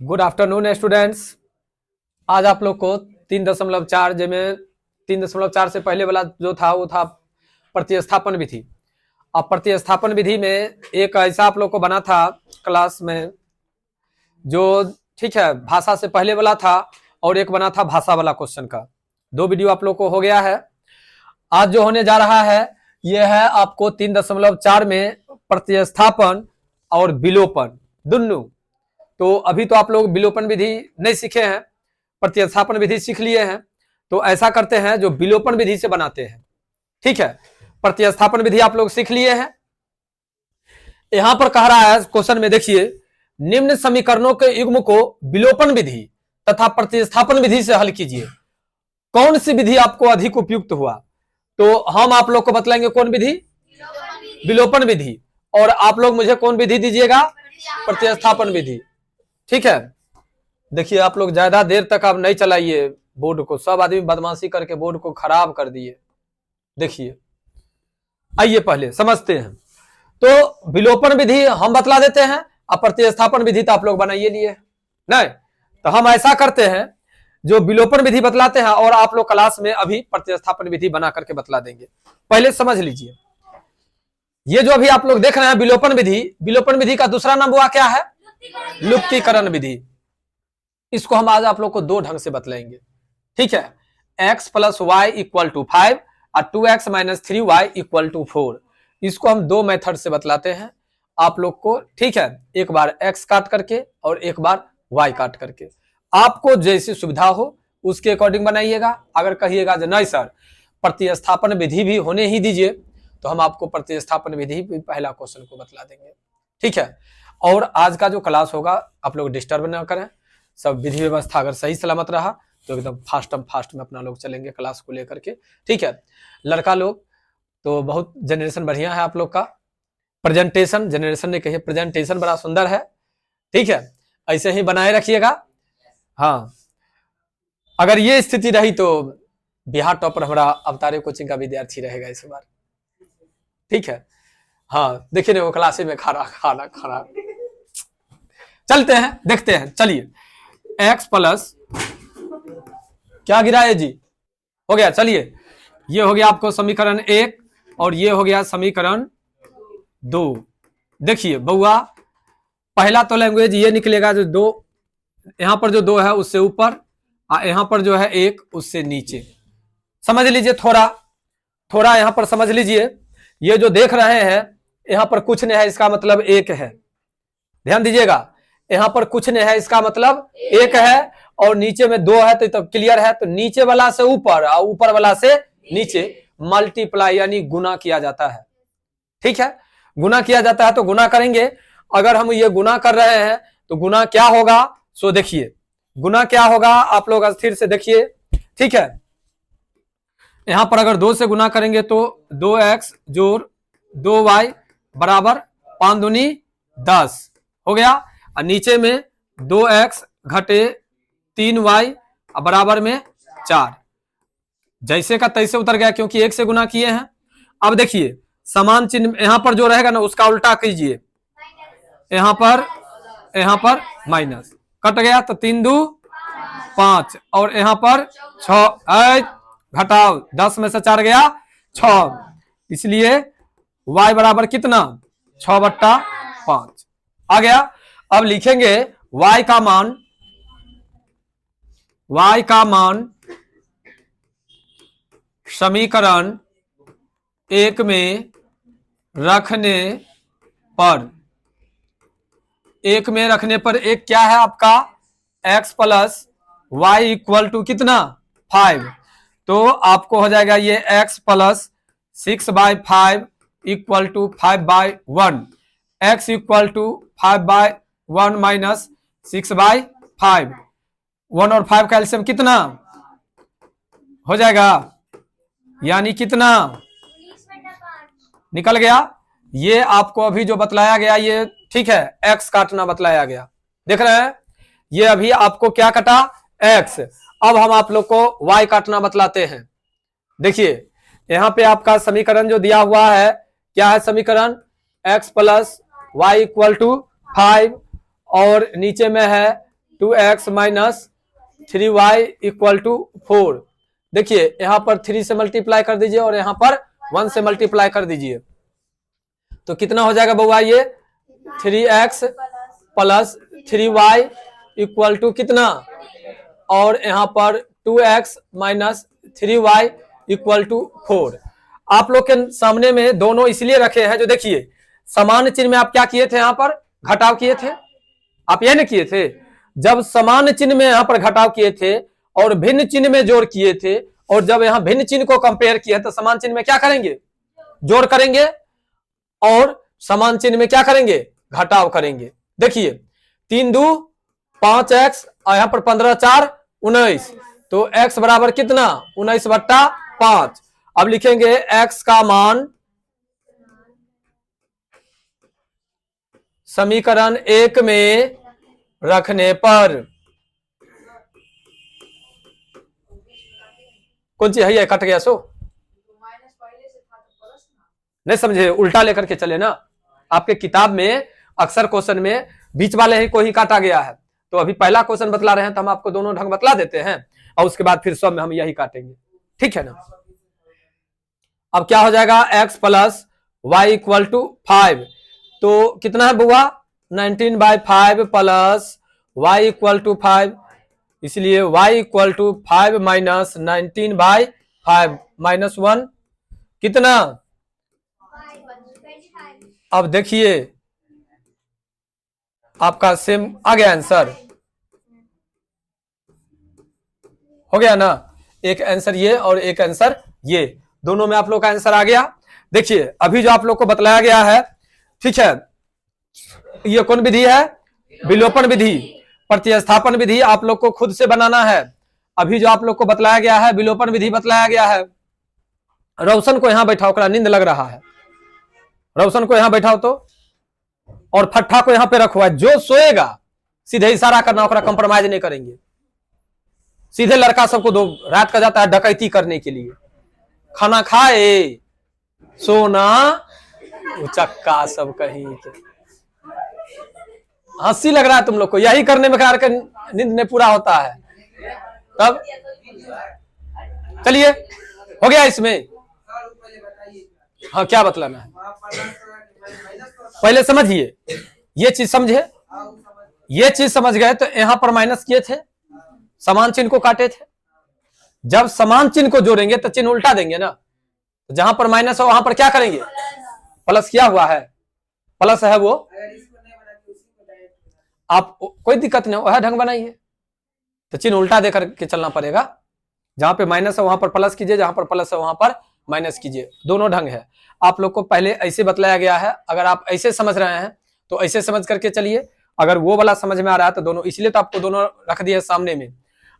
Good afternoon students. आज आप लोग को 3.4 जिसमें 3.4 से पहले वाला जो था वो था प्रतिस्थापन विधि। अब प्रतिस्थापन विधि में एक ऐसा आप लोग को बना था क्लास में जो ठीक है भाषा से पहले वाला था और एक बना था भाषा वाला क्वेश्चन का। दो वीडियो आप लोग को हो गया है। आज जो होने जा रहा है यह है आपको 3.4 में प्रतिस्थापन और विलोपन दोनों। तो अभी तो आप लोग विलोपन विधि नहीं सीखे हैं, प्रतिस्थापन विधि सीख लिए हैं। तो ऐसा करते हैं जो विलोपन विधि से बनाते हैं। ठीक है, प्रतिस्थापन विधि आप लोग सीख लिए हैं। यहां पर कह रहा है क्वेश्चन में, देखिए निम्न समीकरणों के युग्म को विलोपन विधि तथा प्रतिस्थापन विधि से हल कीजिए। कौन सी विधि आपको अधिक उपयुक्त हुआ? तो हम आप लोग को बतलाएंगे कौन विधि, विलोपन विधि, और आप लोग मुझे कौन विधि दीजिएगा, प्रतिस्थापन विधि। ठीक है, देखिए आप लोग ज्यादा देर तक आप नहीं चलाइए बोर्ड को, सब आदमी बदमाशी करके बोर्ड को खराब कर दिए। देखिए आइए पहले समझते हैं। तो विलोपन विधि हम बतला देते हैं और प्रतिस्थापन विधि तो आप लोग बनाइए लिए नहीं। तो हम ऐसा करते हैं जो विलोपन विधि बतलाते हैं और आप लोग क्लास में अभी प्रतिस्थापन विधि बना करके बतला देंगे। पहले समझ लीजिए, ये जो अभी आप लोग देख रहे हैं विलोपन विधि, विलोपन विधि का दूसरा नाम हुआ क्या है, लुप्तीकरण विधि। इसको हम आज आप लोग को दो ढंग से बतलाएंगे। ठीक है, x + y = 5 और 2x - 3y = 4। इसको हम दो मेथड से बतलाते हैं आप लोग को। ठीक है, एक बार x काट करके और एक बार y काट करके। आपको जैसी सुविधा हो उसके अकॉर्डिंग बनाइएगा। अगर कहिएगा जो नहीं सर प्रतिस्थापन विधि भी होने ही दीजिए, तो हम आपको प्रतिस्थापन विधि पहला क्वेश्चन को बतला देंगे। ठीक है, और आज का जो क्लास होगा आप लोग डिस्टर्ब ना करें। सब विधि व्यवस्था अगर सही सलामत रहा तो एकदम फास्ट में अपना लोग चलेंगे क्लास को लेकर के। ठीक है, लड़का लोग तो बहुत जनरेशन बढ़िया है आप लोग का। प्रेजेंटेशन जनरेशन ने कही प्रेजेंटेशन बड़ा सुंदर है। ठीक है, ऐसे ही बनाए रखिएगा। हाँ, अगर ये स्थिति रही तो बिहार टॉपर हमारा अवतारे कोचिंग का विद्यार्थी रहेगा इस बार। ठीक है, हाँ देखिए ना वो क्लासे में खाना चलते हैं देखते हैं। चलिए x प्लस क्या गिरा है जी, हो गया। चलिए ये हो गया आपको समीकरण 1 और ये हो गया समीकरण 2। देखिए बउआ, पहला तो लैंग्वेज ये निकलेगा जो 2, यहां पर जो 2 है उससे ऊपर और यहां पर जो है 1 उससे नीचे। समझ लीजिए, थोड़ा यहां पर समझ लीजिए। ये जो देख रहे हैं यहां पर कुछ नहीं है, इसका मतलब 1 है। ध्यान दीजिएगा, यहां पर कुछ नहीं है इसका मतलब 1 है, और नीचे में 2 है तो क्लियर है। तो नीचे वाला से ऊपर और ऊपर वाला से नीचे मल्टीप्लाई यानी गुना किया जाता है। ठीक है, गुना किया जाता है तो गुना करेंगे। अगर हम ये गुना कर रहे हैं तो गुना क्या होगा, सो देखिए गुना क्या होगा आप लोग स्थिर से देखिए। ठीक है, यहां पर अगर 2 से गुना करेंगे तो 2x जोड़ 2y बराबर 5 दूनी 10 हो गया। और नीचे में 2x घटे 3y बराबर में 4। जैसे का तैसे उतर गया क्योंकि 1 से गुना किए हैं। अब देखिए समान चिन्ह यहां पर जो रहेगा ना उसका उल्टा कीजिए, यहां पर माइनस कट गया तो 3 दूनी 5 और यहां पर 6 घटाओ 10 में से 4 गया 6, इसलिए y बराबर कितना 6/5 आ गया। अब लिखेंगे y का मान समीकरण 1 में रखने पर एक क्या है आपका x + y = कितना 5। तो आपको हो जाएगा ये x + 6/5 = 5/1। x = 5/1 - 6/5। 1 और 5 का एलसीएम कितना हो जाएगा, यानी कितना निकल गया। ये आपको अभी जो बतलाया गया ये ठीक है, x काटना बतलाया गया। देख रहे हैं, ये अभी आपको क्या कटा x। अब हम आप लोग को y काटना बतलाते हैं। देखिए यहां पे आपका समीकरण जो दिया हुआ है क्या है, समीकरण x + y = 5 और नीचे में है 2x minus 3y equal to 4। देखिए यहां पर 3 से मल्टीप्लाई कर दीजिए और यहां पर 1 से मल्टीप्लाई कर दीजिए, तो कितना हो जाएगा बउआ? ये 3x plus 3y equal to कितना, और यहां पर 2x minus 3y equal to 4। आप लोग के सामने में दोनों इसलिए रखे हैं, जो देखिए समान चिन्ह में आप क्या किए थे, यहां पर घटाव किए थे। आप यह नहीं किए थे, जब समान चिन्ह में यहां पर घटाव किए थे और भिन्न चिन्ह में जोड़ किए थे, और जब यहां भिन्न चिन्ह को कंपेयर किया तो समान चिन्ह में क्या करेंगे? जोड़ करेंगे, और समान चिन्ह में क्या करेंगे? घटाव करेंगे। देखिए 3 2 5x और यहां पर 15 4 19, तो x बराबर कितना? 19/5। अब लिखेंगे x का मान समीकरण 1 में रखने पर कौन सी है? कट गया सो नहीं समझे, उल्टा लेकर के चले ना। आपके किताब में अक्सर क्वेश्चन में बीच वाले ही को ही काटा गया है, तो अभी पहला क्वेश्चन बतला रहे हैं तो हम आपको दोनों ढंग बतला देते हैं, और उसके बाद फिर सब में हम यही काटेंगे, ठीक है ना। अब क्या हो जाएगा? x plus y equal to 5, तो कितना है बुआ? 19/5 प्लस y इक्वल टू 5, इसलिए y equal to 5 minus 19/5 minus 1 कितना? अब देखिए आपका सेम आ गया आंसर, हो गया ना। एक आंसर ये और एक आंसर ये, दोनों में आप लोग का आंसर आ गया। देखिए अभी जो आप लोग को बतलाया गया है, ठीक है, ये कौन विधि है? विलोपन विधि। प्रतिस्थापन विधि आप लोग को खुद से बनाना है। अभी जो आप लोग को बतलाया गया है विलोपन विधि बतलाया गया है। रोशन को यहां बैठाओ, करा नींद लग रहा है, रोशन को यहां बैठाओ तो, और फट्टा को यहां पे रखो। जो सोएगा सीधे इशारा करना, ओकरा कंप्रोमाइज नहीं करेंगे। सीधे लड़का सबको दो, रात का जाता है डकैती करने के लिए, खाना खाए सोना चक्का सब कहीं के। हंसी लग रहा है तुम लोग को, यही करने में कार नींद नहीं पूरा होता है। तब चलिए हो गया इसमें। हाँ क्या बतलाना है? पहले समझिए, ये चीज समझे, ये चीज समझ गए तो यहां पर माइनस किए थे, समान चिन्ह को काटे थे। जब समान चिन्ह को जोड़ेंगे तो चिन्ह उल्टा देंगे ना, तो जहां पर माइनस हो वहां पर क्या करेंगे? प्लस किया हुआ है, प्लस है वो, आप कोई दिक्कत नहीं, वह ढंग बनाइए। तो चिन्ह उल्टा देकर के चलना पड़ेगा, जहां पे माइनस है वहां पर प्लस कीजिए, जहां पर प्लस है वहां पर माइनस कीजिए, दोनों ढंग है। आप लोग को पहले ऐसे बतलाया गया है, अगर आप ऐसे समझ रहे हैं तो ऐसे समझ करके चलिए, अगर वो वाला समझ में आ रहा है तो दोनों, इसलिए तो आपको दोनों रख दिए सामने में।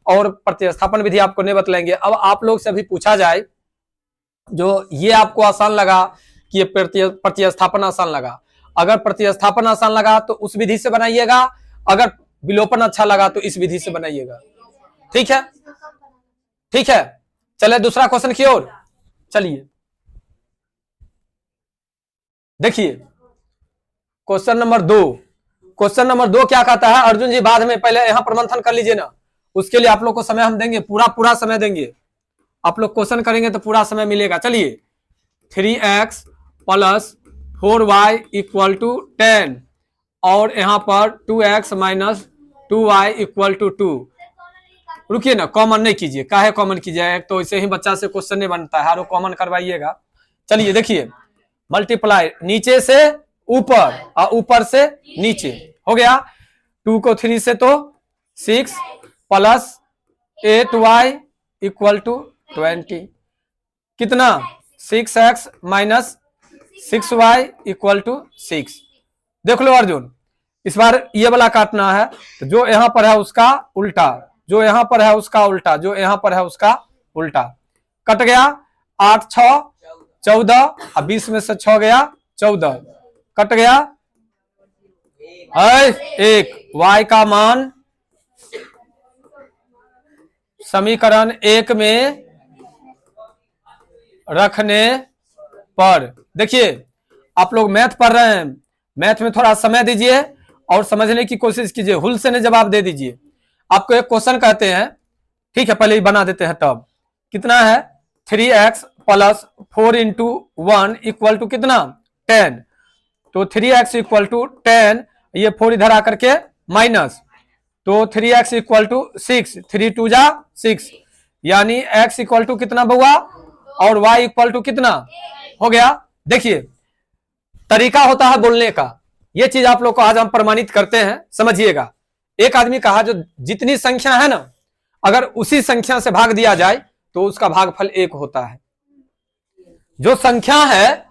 और प्रतिस्थापन विधि आपको नहीं बतलाएंगे। अब आप लोग से अभी पूछा जाए, जो ये आपको आसान लगा कि ये प्रतिस्थापन आसान लगा, अगर प्रतिस्थापन आसान लगा तो उस विधि से बनाइएगा, अगर विलोपन अच्छा लगा तो इस विधि से बनाइएगा, ठीक है? ठीक है, चले दूसरा क्वेश्चन की ओर चलिए। देखिए क्वेश्चन नंबर 2, क्वेश्चन नंबर 2 क्या कहता है? अर्जुन जी बाद में पहले यहां पर मंथन कर लीजिए ना, उसके लिए आप लोग को समय हम देंगे, पूरा समय देंगे। आप लोग क्वेश्चन करेंगे तो पूरा समय मिलेगा। चलिए 3x plus 4y equal to 10, और यहां पर 2x minus 2y equal to 2। रुकिए ना, कॉमन नहीं कीजिए, काहे कॉमन कीजिए? तो इसे ही बच्चा से क्वेश्चन नहीं बनता है, कॉमन करवाइएगा। चलिए देखिए, मल्टीप्लाई नीचे से ऊपर और ऊपर से नीचे हो गया। 2 को 3 से तो 6 प्लस 8y इक्वल टू 20, कितना? 6x minus 6y equal to 6। देख लो अर्जुन, इस बार ये वाला काटना है, तो जो यहां पर है उसका उल्टा, जो यहां पर है उसका उल्टा, जो यहां पर है उसका उल्टा। कट गया, 8 6 14, और 20 में से 6 गया 14, कट गया 1। y का मान समीकरण 1 में रखने पर। देखिए आप लोग मैथ पढ़ रहे हैं, मैथ में थोड़ा समय दीजिए और समझने की कोशिश कीजिए, हुल से नहीं जवाब दे दीजिए। आपको एक क्वेश्चन कहते हैं, ठीक है, पहले ही बना देते हैं टर्म। कितना है 3x plus 4 into 1 equal to कितना 10। तो 3x इक्वल टू 10, ये 4 इधर आकर के माइनस, तो 3x इक्वल टू 6, 3 2 जा 6, यानी x इक्वल टू कितना बउआ, और y इक्वल टू कितना हो गया। देखिए तरीका होता है बोलने का, ये चीज आप लोग को आज हम प्रमाणित करते हैं, समझिएगा। एक आदमी कहा जो जितनी संख्या है ना, अगर उसी संख्या से भाग दिया जाए तो उसका भागफल 1 होता है। जो संख्या है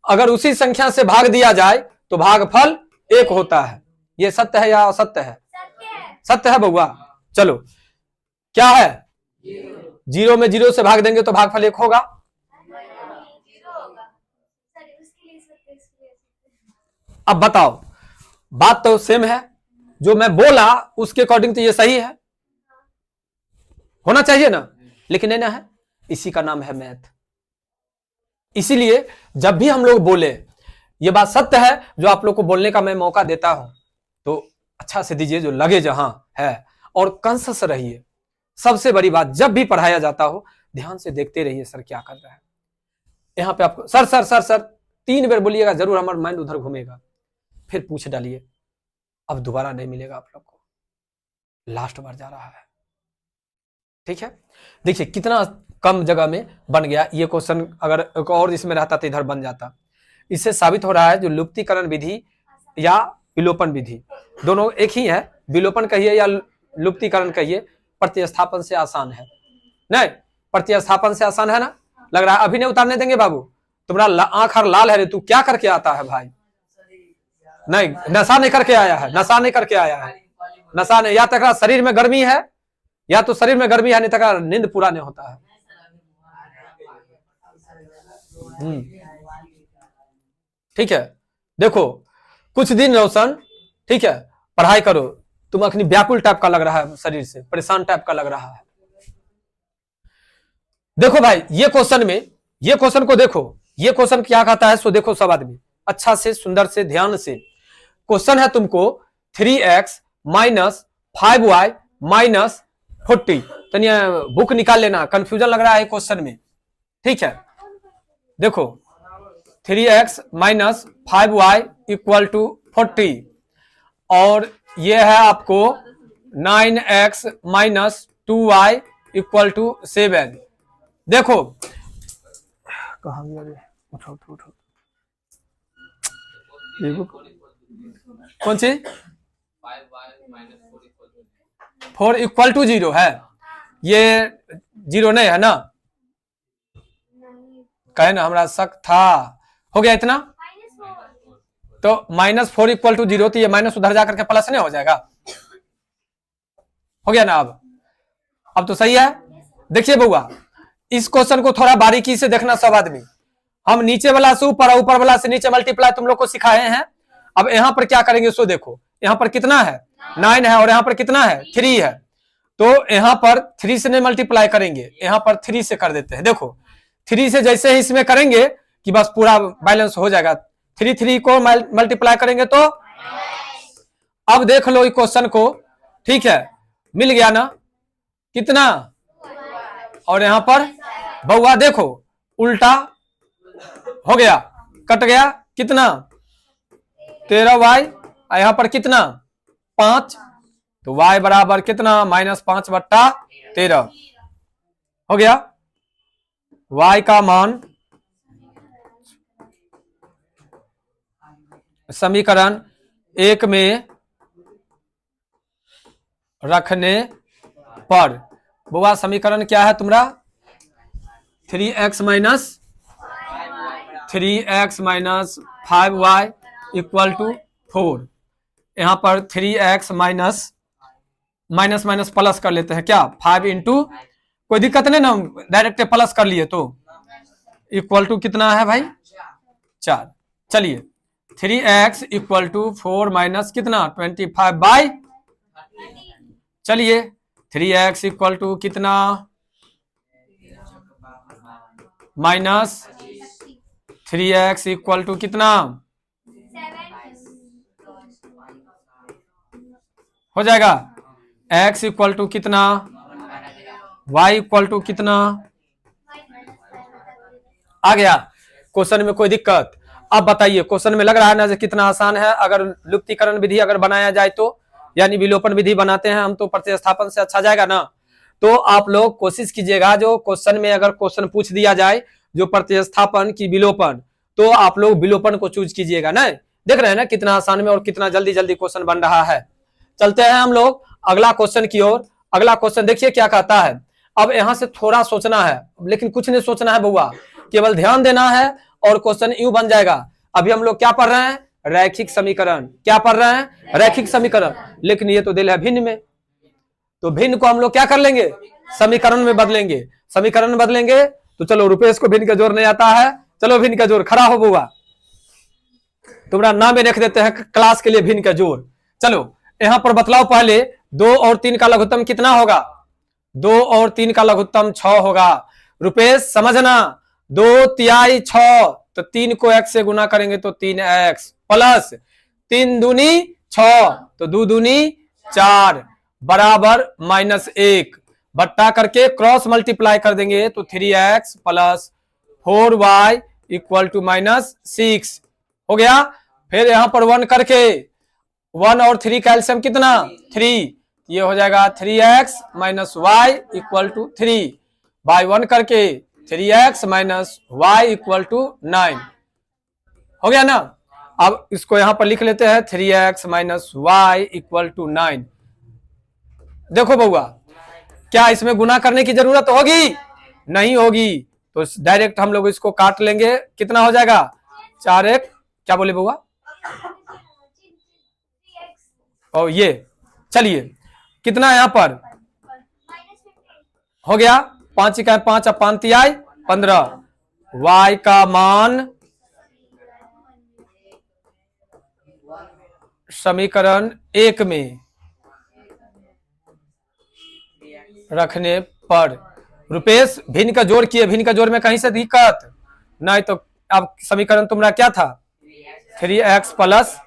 अगर उसी संख्या से भाग दिया जाए तो भागफल 1 होता है। ये सत्य है या असत्य है? सत्य है बउआ। चलो क्या है, 0 में 0 से भाग देंगे तो भागफल 1 होगा। अब बताओ, बात तो सेम है, जो मैं बोला उसके अकॉर्डिंग तो ये सही है, होना चाहिए ना, लेकिन नहीं ना है। इसी का नाम है मैथ। इसीलिए जब भी हम लोग बोले, ये बात सत्य है, जो आप लोग को बोलने का मैं मौका देता हूं तो अच्छा से दीजिए, जो लगे जहां है, और कंसस रहिए। सबसे बड़ी बात, जब भी पढ़ाया जाता हो ध्यान से देखते रहिए सर क्या कर रहा है। यहां पे आपको सर सर सर सर 3 बार बोलिएगा, जरूर हमारा माइंड उधर घूमेगा, फिर पूछ डालिए, अब दोबारा नहीं मिलेगा आप लोग को, लास्ट बार जा रहा है। ठीक है, देखिए कितना कम जगह में बन गया ये क्वेश्चन। अगर और इसमें रहता तो इधर बन जाता। इससे साबित हो रहा है जो लुप्तीकरण विधि या विलोपन विधि दोनों एक ही है। विलोपन कहिए या लुप्तीकरण कहिए, प्रतिस्थापन से आसान है। नहीं, प्रतिस्थापन से आसान है ना, लग रहा है। अभी नहीं उतारने देंगे बाबू, तुम्हारा आंख लाल है रे, तू क्या करके आता है भाई? नहीं, नशा नहीं करके आया है, नशा नहीं करके आया है, नशा नहीं। या तक शरीर में गर्मी है, या तो शरीर में गर्मी है, नहीं तक नींद पूरा नहीं होता है। ठीक है, देखो कुछ दिन रोशन, ठीक है, पढ़ाई करो, तुम अखनी व्याकुल टाइप का लग रहा है, शरीर से परेशान टाइप का लग रहा है। देखो भाई, ये क्वेश्चन में, ये क्वेश्चन को देखो, ये क्वेश्चन क्या कहता है, सो देखो सब आदमी अच्छा से, सुंदर से, ध्यान से। क्वेश्चन है तुमको 3x माइनस 5y माइनस 40। तो बुक निकाल लेना, कंफ्यूजन लग रहा है क्वेश्चन में। ठीक है, देखो 3x minus 5y equal to 40, और ये है आपको 9x minus 2y equal to 7। देखो कहाँ गया, उठो उठो उठो, कौन सी 4 इक्वल टू 0 है, ये 0 नहीं है ना, कहे ना हमरा शक था। हो गया इतना, तो -4 इक्वल टू 0, तो ये माइनस उधर जाकर के प्लस नहीं हो जाएगा? हो गया ना। अब तो सही है। देखिए बउआ, इस क्वेश्चन को थोड़ा बारीकी से देखना सब आदमी। हम नीचे वाला से ऊपर, ऊपर वाला से नीचे मल्टीप्लाई तुम लोग को सिखाए हैं। अब यहाँ पर क्या करेंगे, सो देखो, यहाँ पर कितना है 9 है, और यहाँ पर कितना है 3 है। तो यहाँ पर 3 से नहीं मल्टीप्लाई करेंगे, यहाँ पर 3 से कर देते हैं। देखो 3 से जैसे ही इसमें करेंगे कि बस पूरा बैलेंस हो जाएगा। 3 को मल्टीप्लाई करेंगे तो, अब देख लो क्वेश्चन को, ठीक है, मिल गया ना कितना, और यहाँ पर बउआ देखो उल्टा हो गया, कट गया कितना 13y, यहाँ पर कितना 5, तो y बराबर कितना -5/13 हो गया। y का मान समीकरण 1 में रखने पर, बुआ समीकरण क्या है तुम्हारा 3x minus 5y equal to 4। यहाँ पर 3x माइनस माइनस प्लस कर लेते हैं क्या, 5 इंटू, कोई दिक्कत नहीं ना, डायरेक्ट प्लस कर लिए तो इक्वल टू कितना है भाई 4। चलिए 3x इक्वल टू 4 माइनस कितना 25/, चलिए 3x इक्वल टू कितना माइनस 3x इक्वल टू कितना हो जाएगा x इक्वल टू कितना, y इक्वल टू कितना, आ गया क्वेश्चन में कोई दिक्कत? अब बताइए क्वेश्चन में लग रहा है ना कितना आसान है। अगर लुप्तीकरण विधि अगर बनाया जाए तो, यानी विलोपन विधि बनाते हैं हम तो प्रतिस्थापन से अच्छा जाएगा ना। तो आप लोग कोशिश कीजिएगा जो क्वेश्चन में अगर क्वेश्चन पूछ दिया जाए जो प्रतिस्थापन की विलोपन, तो आप लोग विलोपन को चूज कीजिएगा ना। देख रहे हैं ना कितना आसान में और कितना जल्दी जल्दी क्वेश्चन बन रहा है। चलते हैं हम लोग अगला क्वेश्चन की ओर। अगला क्वेश्चन देखिए क्या कहता है। अब यहां से थोड़ा सोचना है, लेकिन कुछ नहीं सोचना है बउआ, केवल ध्यान देना है और क्वेश्चन यूं बन जाएगा। अभी हम लोग क्या पढ़ रहे हैं, रैखिक समीकरण। क्या पढ़ रहे हैं, रैखिक समीकरण। लेकिन ये तो दिल है भिन्न में, तो भिन्न को हम लोग क्या कर लेंगे, समीकरण में बदलेंगे। समीकरण में बदलेंगे तो चलो रुपेश को भिन्न का जोड़ नहीं आता है, चलो भिन्न का जोड़, खड़ा हो बुआ, तुम्हारा नाम में लिख देते हैं क्लास के लिए भिन्न का जोड़। चलो यहां पर बतलाओ पहले 2 और 3 का लघुत्तम कितना होगा, 2 और 3 का लघुत्तम 6 होगा। रुपेश समझना, 2 तिहाई 6, तो 3 को x से गुना करेंगे तो 3x प्लस 3 दूनी 6, तो 2 दूनी 4 बराबर -1, बट्टा करके क्रॉस मल्टीप्लाई कर देंगे तो 3x plus 4y equal to -6 हो गया। फिर यहां पर 1 करके 1 और 3 का एलसीएम कितना 3, ये हो जाएगा 3x minus y equal to 3, by 1 करके 3x minus y equal to 9 हो गया ना। अब इसको यहां पर लिख लेते हैं 3x minus y equal to 9। देखो बउआ, क्या इसमें गुना करने की जरूरत होगी, नहीं होगी, तो डायरेक्ट हम लोग इसको काट लेंगे। कितना हो जाएगा 4x, क्या बोले बउआ, और ये चलिए कितना यहां पर हो गया 5 का 5 अब 5 तिहाई 15, y का मान समीकरण 1 में रखने पर। रुपेश भिन्न का जोड़ किए, भिन्न का जोड़ में कहीं से दिक्कत नहीं, तो अब समीकरण तुम्हारा क्या था 3x plus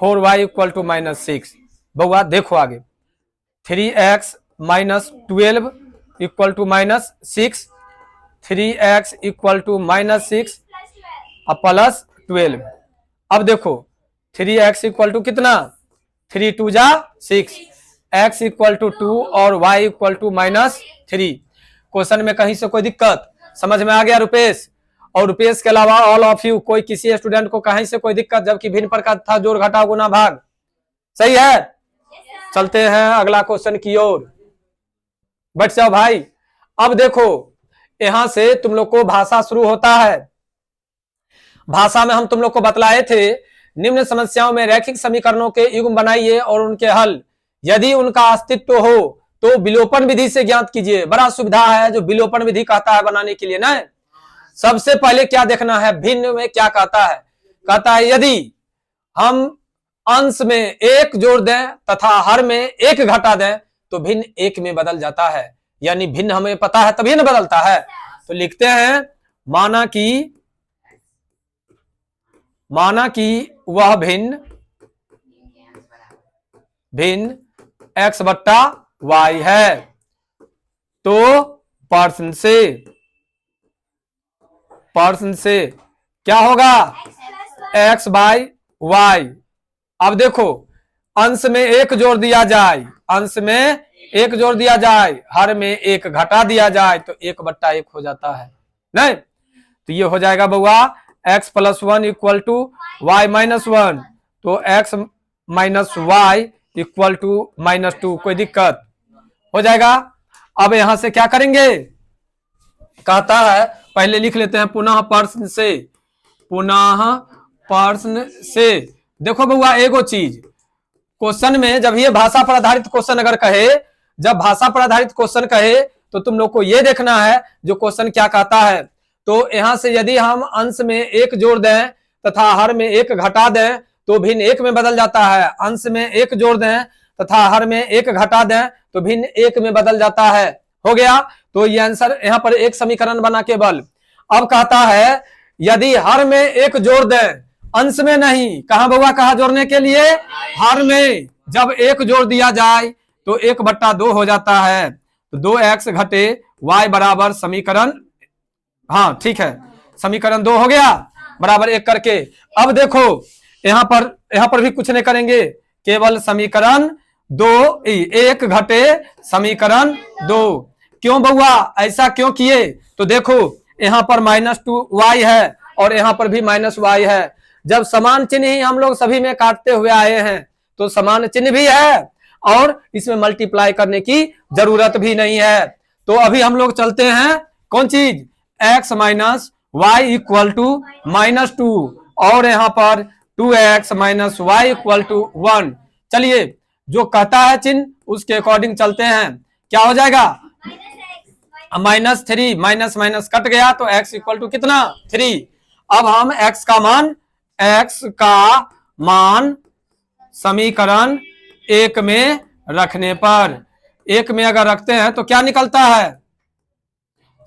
4y equal to -6। बउआ देखो आगे 3x minus 12 equal to -6, 3x equal to -6 अब प्लस 12। अब देखो 3x इक्वल टू कितना 3 2 जा 6, x इक्वल टू 2 और y इक्वल टू -3। क्वेश्चन में कहीं से कोई दिक्कत समझ में आ गया रुपेश? और रुपेश के अलावा ऑल ऑफ यू कोई किसी स्टूडेंट को कहीं से कोई दिक्कत, जबकि भिन्न प्रकार था जोड़ घटाव गुना भाग, सही है। चलते हैं अगला क्वेश्चन की ओर, बैठ जाओ भाई। अब देखो यहां से तुम लोग को भाषा शुरू होता है। भाषा में हम तुम लोग को बतलाए थे निम्न समस्याओं में रैखिक समीकरणों के युग्म बनाइए और उनके हल यदि उनका अस्तित्व हो तो विलोपन विधि से ज्ञात कीजिए। बड़ा सुविधा है जो विलोपन विधि कहता है बनाने के लिए ना। सबसे पहले क्या देखना है, भिन्न में क्या कहता है, कहता है यदि हम अंश में 1 जोड़ दें तथा हर में 1 घटा दें तो भिन्न 1 में बदल जाता है। यानी भिन्न हमें पता है तभी न बदलता है। तो लिखते हैं माना कि वह भिन्न x बट्टा y है, तो पर्सन से क्या होगा x बाई y। अब देखो अंश में 1 जोड़ दिया जाए, अंश में 1 जोड़ दिया जाए, हर में 1 घटा दिया जाए तो 1 बट्टा 1 हो जाता है नहीं। तो ये हो जाएगा बउआ x plus 1 equal to y minus 1, तो x minus y equal to -2। कोई दिक्कत हो जाएगा। अब यहां से क्या करेंगे, कहता है पहले लिख लेते हैं पुनः प्रश्न से। देखो बउआ एगो चीज क्वेश्चन में जब ये भाषा पर आधारित क्वेश्चन अगर कहे, जब भाषा पर आधारित क्वेश्चन कहे तो तुम लोग को ये देखना है जो क्वेश्चन क्या कहता है। तो यहां से यदि हम अंश में 1 जोड़ दें तथा हर में 1 घटा दें तो भिन्न 1 में बदल जाता है। अंश में 1 जोड़ दें तथा हर में 1 घटा दें तो भिन्न 1 में बदल जाता है। हो गया, तो ये आंसर यहाँ पर एक समीकरण बना केवल। अब कहता है यदि हर में 1 जोड़ दें, अंश में नहीं, कहा बउआ, कहा जोड़ने के लिए हर में जब 1 जोड़ दिया जाए तो 1/2 हो जाता है। तो 2x घटे y बराबर समीकरण, हाँ ठीक है, समीकरण 2 हो गया बराबर 1 करके। अब देखो यहाँ पर भी कुछ नहीं करेंगे, केवल समीकरण 2 1 घटे समीकरण 2। क्यों बउआ ऐसा क्यों किए? तो देखो यहाँ पर -2y है और यहाँ पर भी -y है। जब समान चिन्ह ही हम लोग सभी में काटते हुए आए हैं तो समान चिन्ह भी है और इसमें मल्टीप्लाई करने की जरूरत भी नहीं है। तो अभी हम लोग चलते हैं कौन चीज, x minus y equal to -2 और यहाँ पर 2x minus y equal to 1। चलिए जो कहता है चिन्ह उसके अकॉर्डिंग चलते हैं। क्या हो जाएगा, -3, माइनस माइनस कट गया तो x इक्वल टू कितना 3। अब हम x का मान समीकरण 1 में रखने पर, 1 में अगर रखते हैं तो क्या निकलता है,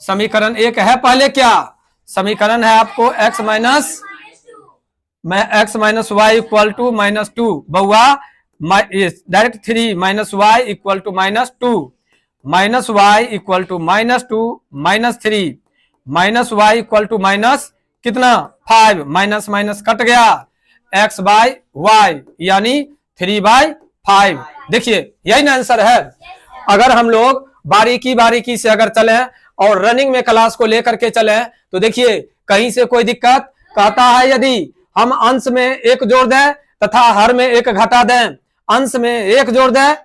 समीकरण 1 है पहले क्या, समीकरण है आपको x minus y equal to -2। बउआ direct 3 minus y equal to -2, minus y equal to -2 -3 minus y equal to minus कितना 5, माइनस माइनस कट गया, x बाई वाई यानी 3/5। देखिए यही ना आंसर है। अगर हम लोग बारीकी से अगर चले और रनिंग में क्लास को लेकर के चले तो देखिए कहीं से कोई दिक्कत, कहता है यदि हम अंश में 1 जोड़ दें तथा हर में 1 घटा दें, अंश में 1 जोड़ दें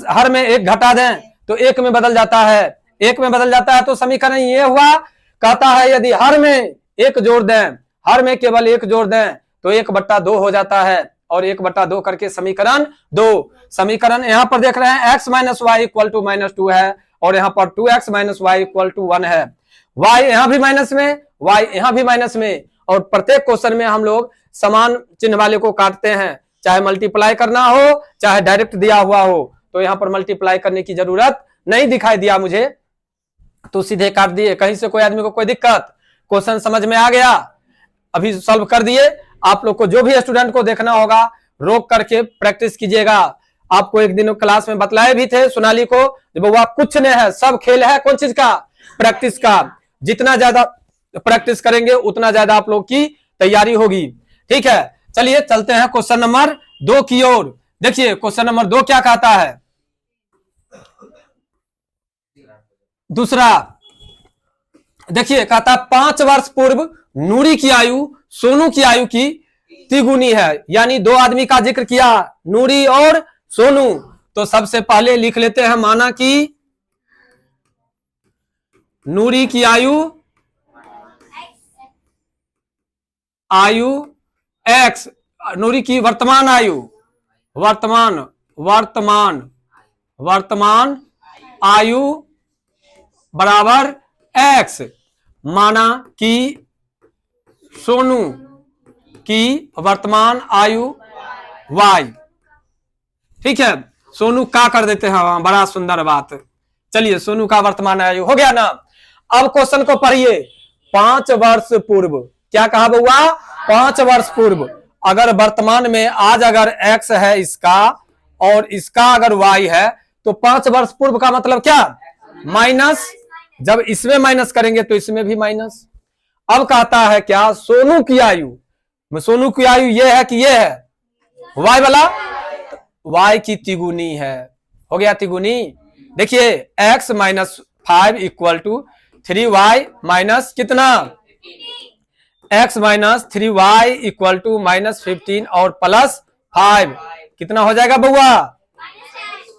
हर में 1 घटा दें तो 1 में बदल जाता है, 1 में बदल जाता है। तो समीकरण ये हुआ, कहता है यदि हर में 1 जोड़ दें, हर में केवल 1 जोड़ दें तो 1/2 हो जाता है और 1/2 करके समीकरण 2। समीकरण यहाँ पर देख रहे हैं x minus y equal to -2 है और यहाँ पर 2x minus y equal to 1 है। y यहाँ भी माइनस में, y यहाँ भी माइनस में, और प्रत्येक क्वेश्चन में हम लोग समान चिन्ह वाले को काटते हैं, चाहे मल्टीप्लाई करना हो चाहे डायरेक्ट दिया हुआ हो। तो यहाँ पर मल्टीप्लाई करने की जरूरत नहीं दिखाई दिया मुझे तो सीधे काट दिए। कहीं से कोई आदमी को कोई दिक्कत, क्वेश्चन समझ में आ गया, अभी सॉल्व कर दिए। आप लोग को जो भी स्टूडेंट को देखना होगा रोक करके प्रैक्टिस कीजिएगा। आपको एक दिन क्लास में बतलाए भी थे सोनाली को, वो कुछ नहीं है, सब खेल है कौन चीज का, प्रैक्टिस का। जितना ज्यादा प्रैक्टिस करेंगे उतना ज्यादा आप लोग की तैयारी होगी। ठीक है, चलिए चलते हैं क्वेश्चन नंबर 2 की ओर। देखिए क्वेश्चन नंबर 2 क्या कहता है, दूसरा देखिए कहता 5 वर्ष पूर्व नूरी की आयु सोनू की आयु की तिगुनी है, यानी 2 आदमी का जिक्र किया, नूरी और सोनू। तो सबसे पहले लिख लेते हैं माना कि नूरी की आयु x, नूरी की वर्तमान आयु, वर्तमान आयु बराबर x, माना कि सोनू की वर्तमान आयु y। ठीक है, सोनू का कर देते हैं, बड़ा सुंदर बात। चलिए सोनू का वर्तमान आयु हो गया ना। अब क्वेश्चन को पढ़िए, 5 वर्ष पूर्व, क्या कहा बउआ, 5 वर्ष पूर्व। अगर वर्तमान में आज अगर x है इसका और इसका अगर y है तो 5 वर्ष पूर्व का मतलब क्या, माइनस, जब इसमें माइनस करेंगे तो इसमें भी माइनस। अब कहता है क्या, सोनू की आयु, सोनू की आयु ये है कि ये है y वाला, y की तिगुनी है, हो गया तिगुनी। देखिए x minus 5 equal to 3y minus कितना, x minus 3y equal to -15 और +5 कितना हो जाएगा बउआ,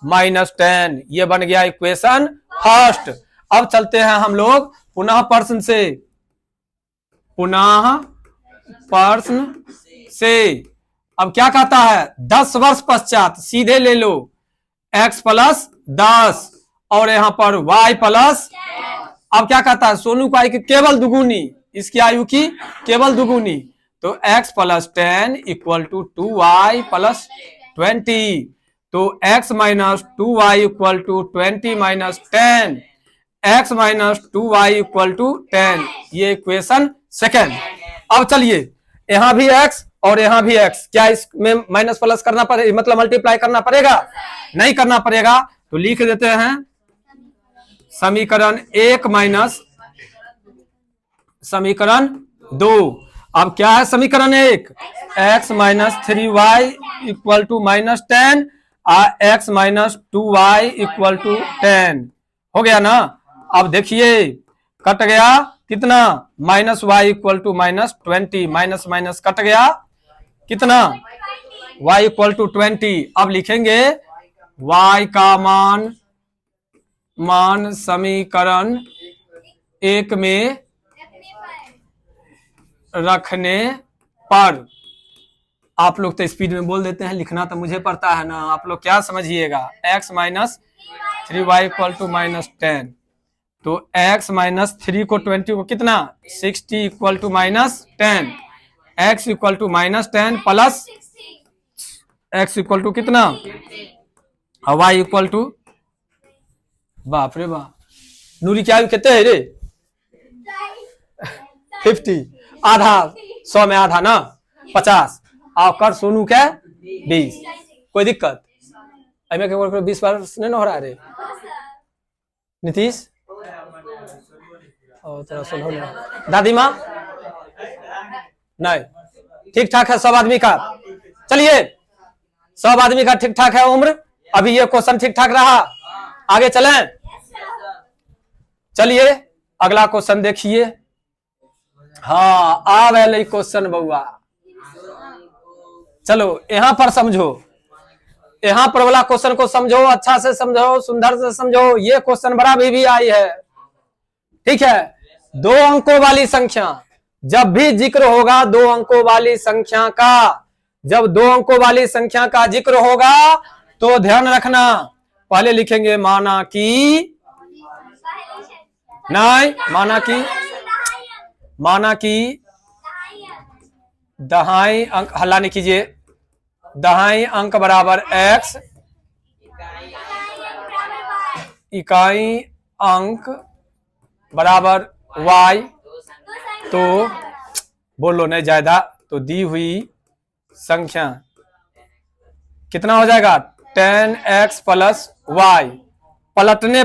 -10। ये बन गया इक्वेशन फर्स्ट। अब चलते हैं हम लोग पुनः प्रश्न से। अब क्या कहता है, 10 वर्ष पश्चात, सीधे ले लो x + 10 और यहां पर y +। अब क्या कहता है, सोनू की आयु की केवल दुगुनी, इसकी आयु की केवल दुगुनी, तो x + 10 इक्वल टू 2y + 20। तो x minus 2y equal to 20 minus 10, x minus 2y equal to 10, ये इक्वेशन सेकेंड। अब चलिए यहां भी x और यहाँ भी x, क्या इसमें माइनस प्लस करना पड़ेगा, मतलब मल्टीप्लाई करना पड़ेगा? नहीं करना पड़ेगा। तो लिख देते हैं समीकरण 1 माइनस समीकरण 2। अब क्या है समीकरण 1? x minus 3y equal to -10 x minus 2y equal to 10। हो गया ना? अब देखिए कट गया कितना, -y equal to -20, minus minus cut गया कितना, y इक्वल टू 20। अब लिखेंगे y का मान समीकरण 1 में रखने पर, आप लोग तो स्पीड में बोल देते हैं, लिखना तो मुझे पड़ता है ना, आप लोग क्या समझिएगा, x minus 3y equal to -10, तो x माइनस 3 को 20 को कितना 60 equal to -10, x equal to -10 plus x equal to कितना, y इक्वल टू, बाप रे बाप, नूरी क्या कहते हैं रे 50, आधा 100 में आधा ना 50, और कर सोनू क्या 20। कोई दिक्कत? 20 बार नहीं ना हो रहा रे नीतीश? दादी माँ नहीं, ठीक ठाक है सब आदमी का। चलिए सब आदमी का ठीक ठाक है उम्र, अभी ये क्वेश्चन ठीक ठाक रहा, आगे चलें। चलिए अगला क्वेश्चन देखिए। हाँ आ गए क्वेश्चन बउआ, चलो यहां पर समझो, यहां पर वाला क्वेश्चन को समझो, अच्छा से समझो, सुंदर से समझो। ये क्वेश्चन बड़ा भी आई है, ठीक है। 2 अंकों वाली संख्या, जब भी जिक्र होगा 2 अंकों वाली संख्या का, जब 2 अंकों वाली संख्या का जिक्र होगा तो ध्यान रखना, पहले लिखेंगे माना कि, नहीं माना कि दहाई अंक, हल्ला नहीं कीजिए, दहाई अंक बराबर x, इकाई अंक बराबर y, तो बोलो नहीं ज्यादा, तो दी हुई संख्या कितना हो जाएगा 10x प्लस y, पलटने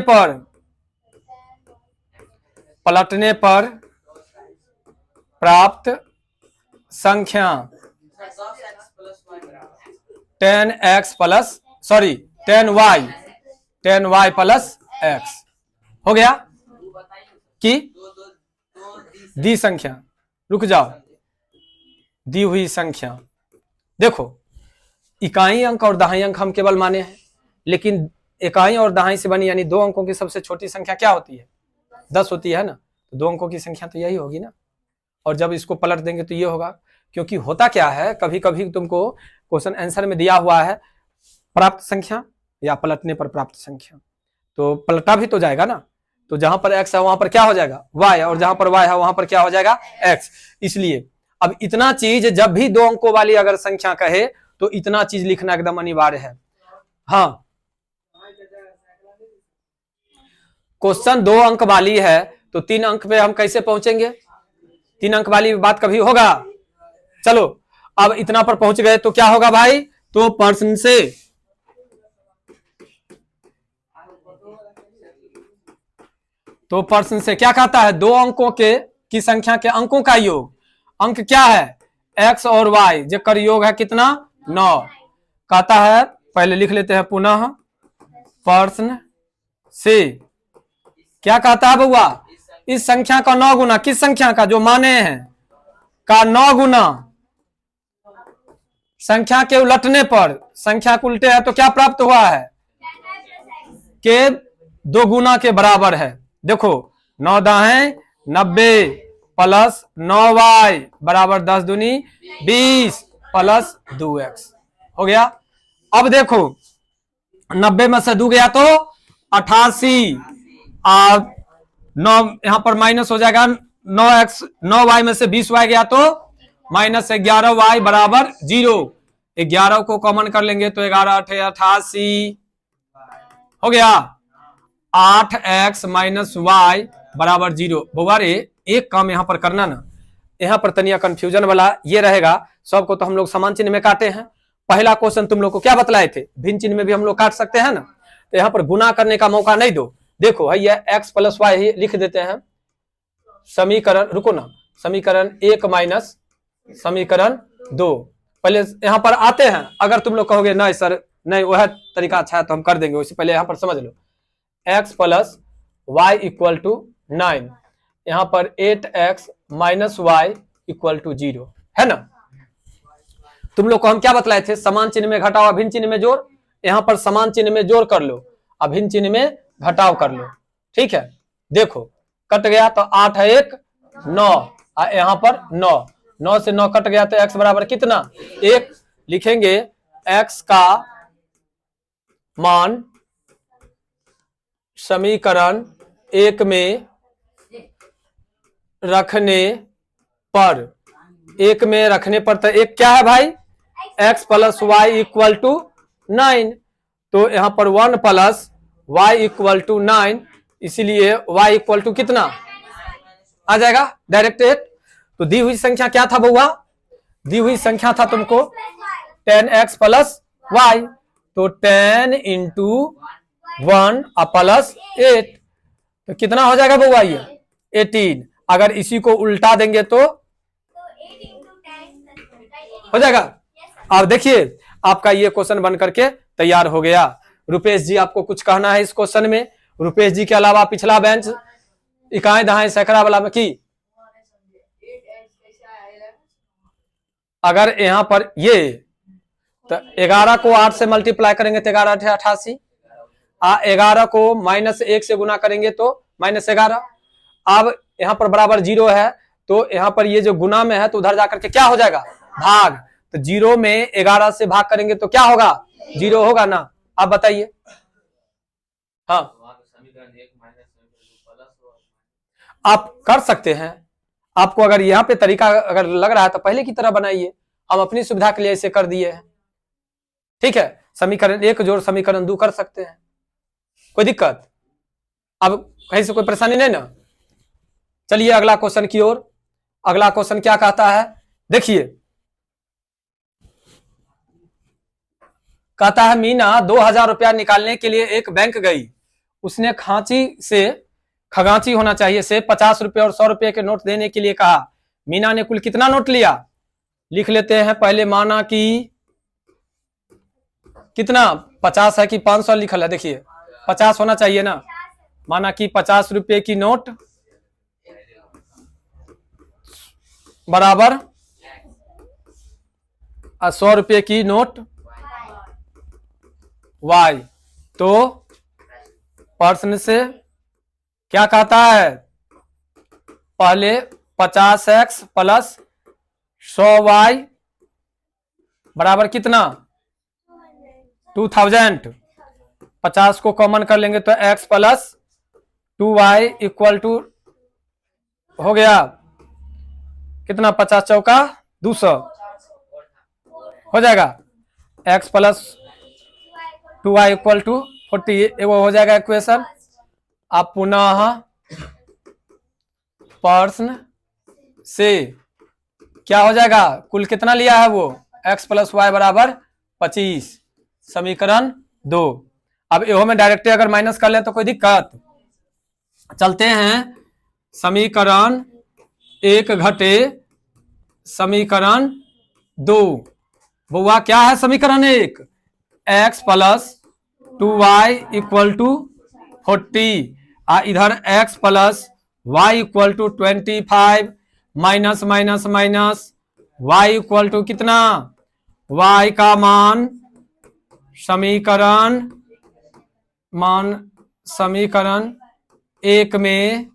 पर प्राप्त संख्या 10x plus 10y plus x हो गया कि दी संख्या, रुक जाओ, दी हुई संख्या, देखो इकाई अंक और दहाई अंक हम केवल माने हैं, लेकिन इकाई और दहाई से बनी यानी 2 अंकों की सबसे छोटी संख्या क्या होती है 10 होती है ना, तो 2 अंकों की संख्या तो यही होगी ना। और जब इसको पलट देंगे तो ये होगा, क्योंकि होता क्या है, कभी कभी तुमको क्वेश्चन आंसर में दिया हुआ है प्राप्त संख्या या पलटने पर प्राप्त संख्या, तो पलटा भी तो जाएगा ना, तो जहां पर x है वहां पर क्या हो जाएगा y, और जहां पर y है वहां पर क्या हो जाएगा x। इसलिए अब इतना चीज जब भी 2 अंकों वाली अगर संख्या कहे तो इतना चीज लिखना एकदम अनिवार्य है। हाँ क्वेश्चन 2 अंक वाली है तो 3 अंक पे हम कैसे पहुंचेंगे, 3 अंक वाली बात कभी होगा। चलो अब इतना पर पहुंच गए तो क्या होगा भाई, तो प्रश्न से क्या कहता है 2 अंकों की संख्या के अंकों का योग, अंक क्या है x और y, जेकर योग है कितना 9, कहता है, पहले लिख लेते हैं पुनः, प्रश्न से क्या कहता है बउआ, इस संख्या का 9 गुना, किस संख्या का जो माने हैं का 9 गुना, संख्या के उलटने पर, संख्या के उल्टे है तो क्या प्राप्त हुआ है के 2 गुना के बराबर है। देखो 9 दाहें 90 प्लस 9y बराबर 10 दूनी 20 प्लस 2x हो गया। अब देखो 90 में से 2 गया तो 88, और 9 यहां पर माइनस हो जाएगा, 9y में से 20y गया तो -11y बराबर 0, 11 को कॉमन कर लेंगे तो 11 8 88 हो गया, 8x माइनस y बराबर 0। बउआ रे एक काम यहां पर करना ना, यहाँ पर तनिया कंफ्यूजन वाला ये रहेगा, सबको तो हम लोग समान चिन्ह में काटे हैं। पहला क्वेश्चन तुम लोग को क्या बतलाए थे, भिन्न चिन्ह में भी हम लोग काट सकते हैं ना, तो यहाँ पर गुना करने का मौका नहीं दो। देखो है ये x प्लस वाई ही लिख देते हैं समीकरण, रुको ना, समीकरण 1 माइनस समीकरण 2। पहले यहाँ पर आते हैं, अगर तुम लोग कहोगे नहीं सर नहीं वह तरीका अच्छा है तो हम कर देंगे, उससे पहले यहाँ पर समझ लो x plus y equal to 9, यहाँ पर 8x minus y equal to 0 है ना। तुम लोग को हम क्या बतलाए थे, समान चिन्ह में घटाओ अभिन्न चिन्ह में जोड़, यहाँ पर समान चिन्ह में जोड़ कर लो, अभिन्न चिन्ह में घटाव कर लो, ठीक है। देखो कट गया तो 8 है 1 9, यहाँ पर 9, 9 से 9 कट गया तो x बराबर कितना 1, लिखेंगे x का मान समीकरण 1 में रखने पर, 1 में रखने पर, तो एक क्या है भाई x plus y equal to 9, तो यहाँ पर 1 प्लस वाई इक्वल टू 9, इसीलिए y इक्वल टू कितना आ जाएगा डायरेक्ट 1। तो दी हुई संख्या क्या था बउआ, दी हुई संख्या था तुमको 10x प्लस वाई, तो 10 इंटू 1 प्लस 8, तो कितना हो जाएगा बउआ ये 18। अगर इसी को उल्टा देंगे तो हो जाएगा। अब देखिए आपका ये क्वेश्चन बन करके तैयार हो गया। रुपेश जी आपको कुछ कहना है इस क्वेश्चन में, रुपेश जी के अलावा पिछला बेंच इकाई दहाई सैकड़ा वाला में की, अगर यहाँ पर ये तो 11 को 8 से मल्टीप्लाई करेंगे तो 11 88, 11 को -1 से गुना करेंगे तो -11। अब यहाँ पर बराबर 0 है, तो यहाँ पर ये जो गुना में है तो उधर जाकर के क्या हो जाएगा भाग, तो 0 में 11 से भाग करेंगे तो क्या होगा 0 होगा ना। आप बताइए। हाँ आप कर सकते हैं, आपको अगर यहाँ पे तरीका अगर लग रहा है तो पहले की तरह बनाइए, हम अपनी सुविधा के लिए ऐसे कर दिए हैं, ठीक है। समीकरण 1 जोड़ समीकरण 2 कर सकते हैं, कोई दिक्कत, अब कहीं से कोई परेशानी नहीं ना। चलिए अगला क्वेश्चन की ओर। अगला क्वेश्चन क्या कहता है, देखिए कहता है मीना 2000 रुपया निकालने के लिए एक बैंक गई, उसने खांची से, खगांची होना चाहिए, से 50 रुपए और 100 रुपए के नोट देने के लिए कहा। मीना ने कुल कितना नोट लिया, लिख लेते हैं पहले। माना कि कितना 50 है कि 500 लिखल है, देखिए 50 होना चाहिए ना। माना कि 50 रुपए की नोट बराबर 100 रुपए की नोट y, तो प्रश्न से क्या कहता है, पहले 50x प्लस 100y बराबर कितना 2000, 50 को कॉमन कर लेंगे तो x plus 2y equal to हो गया कितना 50 चौका 200 हो जाएगा, x plus 2y equal to 40, वो हो जाएगा इक्वेशन। आप पुनः प्रश्न से क्या हो जाएगा, कुल कितना लिया है वो x प्लस वाई बराबर 25, समीकरण 2। अब एहो में डायरेक्टली अगर माइनस कर ले तो कोई दिक्कत, चलते हैं समीकरण 1 घटे समीकरण 2। बुआ क्या है समीकरण 1, x plus 2y equal to 40, इधर x plus y equal to 25 minus minus minus y equal to कितना, y का मान समीकरण 1 में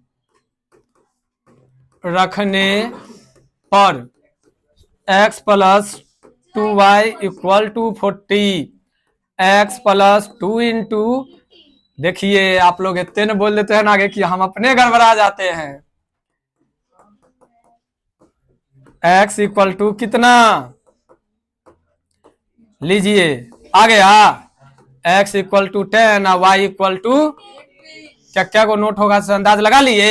रखने पर x plus 2y equal to 40, x plus 2 into, देखिए आप लोग इतने न बोल देते हैं ना आगे कि हम अपने गड़बड़ा जाते हैं। x इक्वल टू कितना, लीजिए आ गया x इक्वल टू 10 और y इक्वल टू क्या क्या को नोट होगा अंदाज लगा लिए।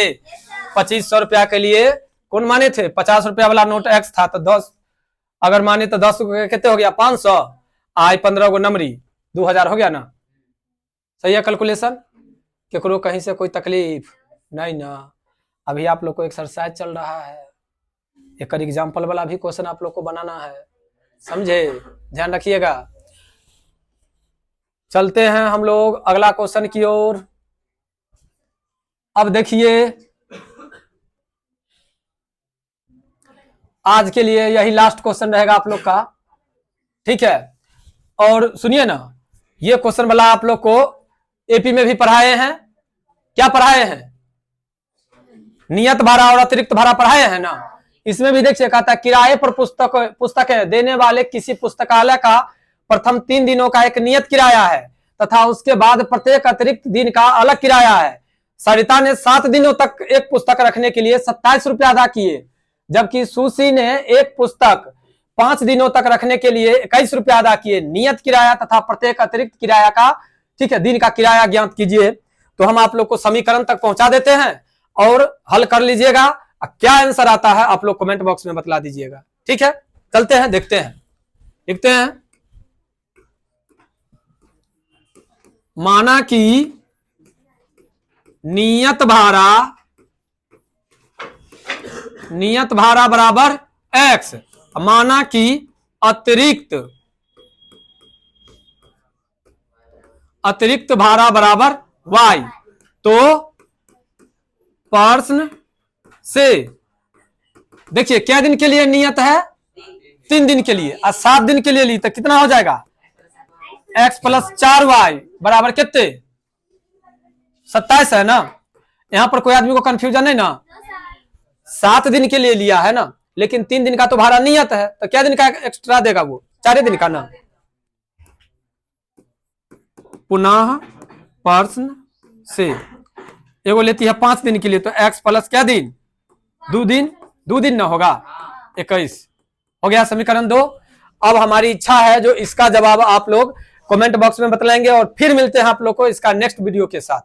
2500 रुपया के लिए कौन माने थे? 50 रुपया वाला नोट एक्स था तो 10 अगर माने तो 10 कितने हो गया? 500 आई 15 गो नंबरी 2000 हो गया ना। सही है कैलकुलेशन? केकरो कहीं से कोई तकलीफ नहीं ना। अभी आप लोग को एक्सरसाइज चल रहा है, एक एग्जाम्पल वाला भी क्वेश्चन आप लोग को बनाना है, समझे? ध्यान रखिएगा। चलते हैं हम लोग अगला क्वेश्चन की ओर। अब देखिए आज के लिए यही लास्ट क्वेश्चन रहेगा आप लोग का, ठीक है? और सुनिए ना, ये क्वेश्चन वाला आप लोग को एपी में भी पढ़ाए हैं। क्या पढ़ाए हैं? नियत भाड़ा और अतिरिक्त भाड़ा पढ़ाए हैं ना। इसमें भी देखिए कहता है किराए पर पुस्तकें देने वाले किसी पुस्तकालय का प्रथम 3 दिनों का एक नियत किराया है तथा उसके बाद प्रत्येक अतिरिक्त दिन का अलग किराया है। सरिता ने 7 दिनों तक एक पुस्तक रखने के लिए 27 रुपया अदा किए, जबकि सुशी ने एक पुस्तक 5 दिनों तक रखने के लिए 21 रुपया अदा किए। नियत किराया तथा प्रत्येक अतिरिक्त किराया का, ठीक है, दिन का किराया ज्ञात कीजिए। तो हम आप लोग को समीकरण तक पहुंचा देते हैं और हल कर लीजिएगा। क्या आंसर आता है आप लोग कमेंट बॉक्स में बतला दीजिएगा, ठीक है? चलते हैं, देखते हैं, लिखते हैं। माना कि नियत भाड़ा बराबर x, माना कि अतिरिक्त भाड़ा बराबर y, तो प्रश्न से देखिए क्या दिन के लिए नियत है? 3 दिन के लिए, और 7 दिन के लिए ली तो कितना हो जाएगा? x प्लस 4y बराबर कितने? 27 है ना। यहां पर कोई आदमी को कंफ्यूजन है ना? 7 दिन के लिए लिया है ना, लेकिन 3 दिन का तो भाड़ा नियत है, तो क्या दिन का एक्स्ट्रा देगा? वो 4 दिन का ना। पुनः प्रश्न से एगो लेती है 5 दिन के लिए, तो x प्लस क्या दिन? 2 दिन ना होगा, 21 हो गया समीकरण 2। अब हमारी इच्छा है जो इसका जवाब आप लोग कमेंट बॉक्स में बतलाएंगे और फिर मिलते हैं आप लोग को इसका नेक्स्ट वीडियो के साथ।